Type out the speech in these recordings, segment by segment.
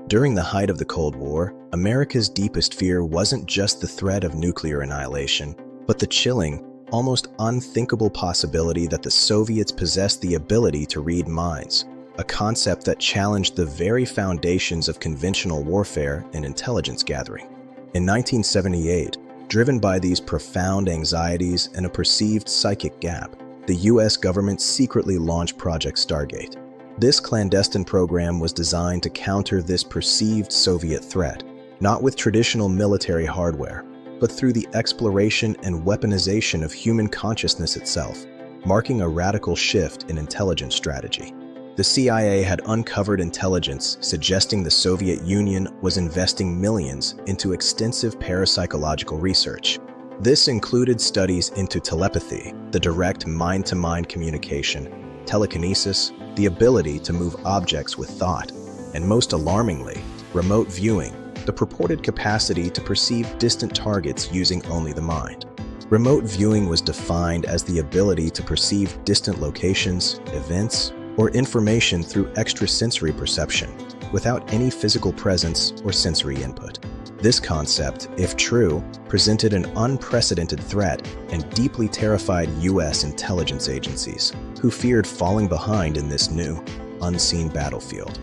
During the height of the Cold War, America's deepest fear wasn't just the threat of nuclear annihilation, but the chilling, almost unthinkable possibility that the Soviets possessed the ability to read minds, a concept that challenged the very foundations of conventional warfare and intelligence gathering. In 1978, driven by these profound anxieties and a perceived psychic gap, the US government secretly launched Project Stargate. This clandestine program was designed to counter this perceived Soviet threat, not with traditional military hardware, but through the exploration and weaponization of human consciousness itself, marking a radical shift in intelligence strategy. The CIA had uncovered intelligence suggesting the Soviet Union was investing millions into extensive parapsychological research. This included studies into telepathy, the direct mind-to-mind communication, telekinesis, the ability to move objects with thought, and most alarmingly, remote viewing, the purported capacity to perceive distant targets using only the mind. Remote viewing was defined as the ability to perceive distant locations, events, or information through extrasensory perception, without any physical presence or sensory input. This concept, if true, presented an unprecedented threat and deeply terrified US intelligence agencies, who feared falling behind in this new, unseen battlefield.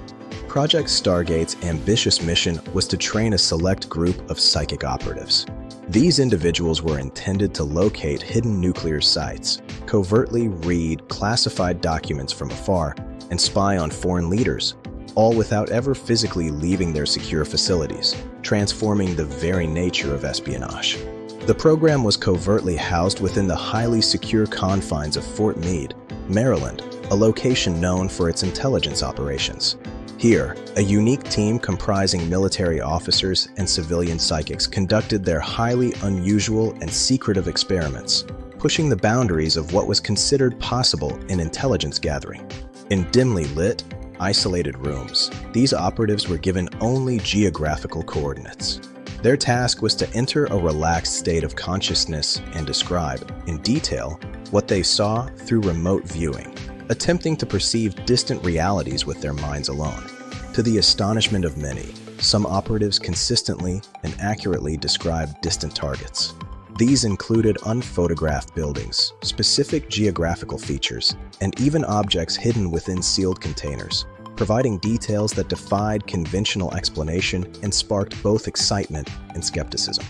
Project Stargate's ambitious mission was to train a select group of psychic operatives. These individuals were intended to locate hidden nuclear sites, covertly read classified documents from afar, and spy on foreign leaders, all without ever physically leaving their secure facilities, transforming the very nature of espionage. The program was covertly housed within the highly secure confines of Fort Meade, Maryland, a location known for its intelligence operations. Here, a unique team comprising military officers and civilian psychics conducted their highly unusual and secretive experiments, pushing the boundaries of what was considered possible in intelligence gathering. In dimly lit, isolated rooms, these operatives were given only geographical coordinates. Their task was to enter a relaxed state of consciousness and describe, in detail, what they saw through remote viewing, attempting to perceive distant realities with their minds alone. To the astonishment of many, some operatives consistently and accurately described distant targets. These included unphotographed buildings, specific geographical features, and even objects hidden within sealed containers, providing details that defied conventional explanation and sparked both excitement and skepticism.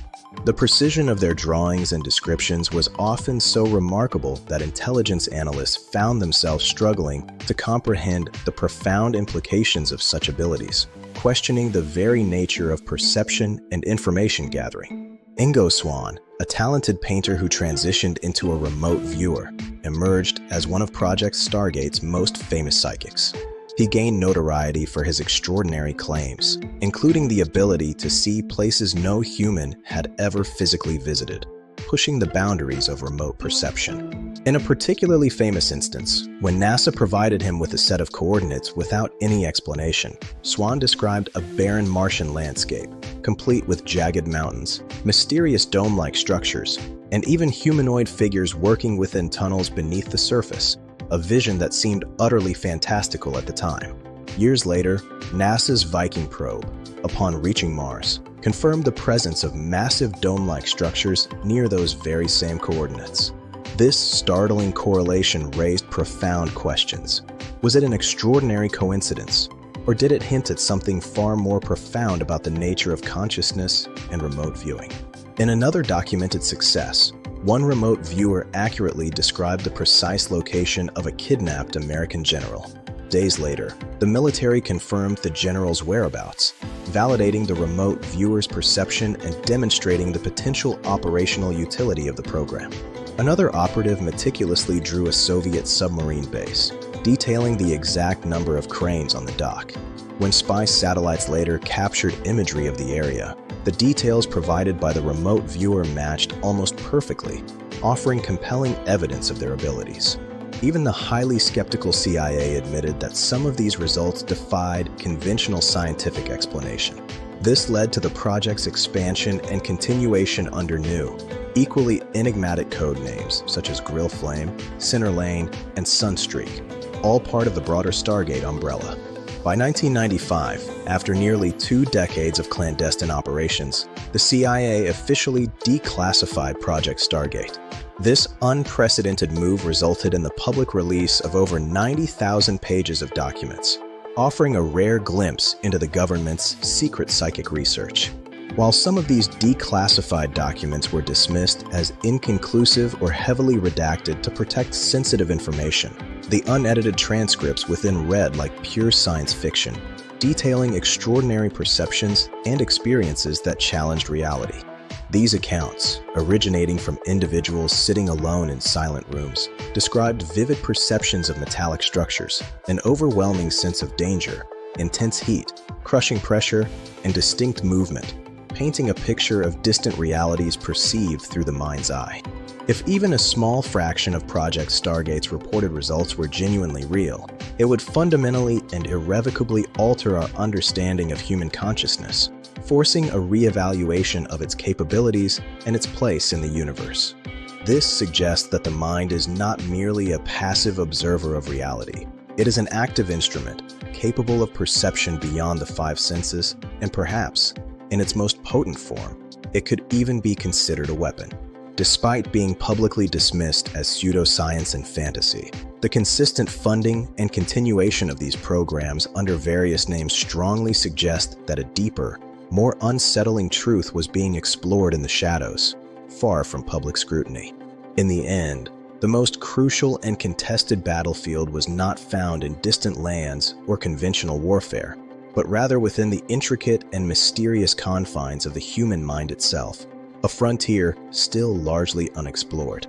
The precision of their drawings and descriptions was often so remarkable that intelligence analysts found themselves struggling to comprehend the profound implications of such abilities, questioning the very nature of perception and information gathering. Ingo Swann, a talented painter who transitioned into a remote viewer, emerged as one of Project Stargate's most famous psychics. He gained notoriety for his extraordinary claims, including the ability to see places no human had ever physically visited, pushing the boundaries of remote perception. In a particularly famous instance, when NASA provided him with a set of coordinates without any explanation, Swann described a barren Martian landscape, complete with jagged mountains, mysterious dome-like structures, and even humanoid figures working within tunnels beneath the surface, a vision that seemed utterly fantastical at the time. Years later, NASA's Viking probe, upon reaching Mars, confirmed the presence of massive dome-like structures near those very same coordinates. This startling correlation raised profound questions. Was it an extraordinary coincidence, or did it hint at something far more profound about the nature of consciousness and remote viewing? In another documented success, one remote viewer accurately described the precise location of a kidnapped American general. Days later, the military confirmed the general's whereabouts, validating the remote viewer's perception and demonstrating the potential operational utility of the program. Another operative meticulously drew a Soviet submarine base, detailing the exact number of cranes on the dock. When spy satellites later captured imagery of the area, the details provided by the remote viewer matched almost perfectly, offering compelling evidence of their abilities. Even the highly skeptical CIA admitted that some of these results defied conventional scientific explanation. This led to the project's expansion and continuation under new, equally enigmatic code names such as Grill Flame, Center Lane, and Sunstreak, all part of the broader Stargate umbrella. By 1995, after nearly 2 decades of clandestine operations, the CIA officially declassified Project Stargate. This unprecedented move resulted in the public release of over 90,000 pages of documents, offering a rare glimpse into the government's secret psychic research. While some of these declassified documents were dismissed as inconclusive or heavily redacted to protect sensitive information, the unedited transcripts within read like pure science fiction, detailing extraordinary perceptions and experiences that challenged reality. These accounts, originating from individuals sitting alone in silent rooms, described vivid perceptions of metallic structures, an overwhelming sense of danger, intense heat, crushing pressure, and distinct movement, painting a picture of distant realities perceived through the mind's eye. If even a small fraction of Project Stargate's reported results were genuinely real, it would fundamentally and irrevocably alter our understanding of human consciousness, forcing a re-evaluation of its capabilities and its place in the universe. This suggests that the mind is not merely a passive observer of reality. It is an active instrument, capable of perception beyond the 5 senses, and perhaps, in its most potent form, it could even be considered a weapon. Despite being publicly dismissed as pseudoscience and fantasy, the consistent funding and continuation of these programs under various names strongly suggest that a deeper, more unsettling truth was being explored in the shadows, far from public scrutiny. In the end, the most crucial and contested battlefield was not found in distant lands or conventional warfare, but rather within the intricate and mysterious confines of the human mind itself, a frontier still largely unexplored.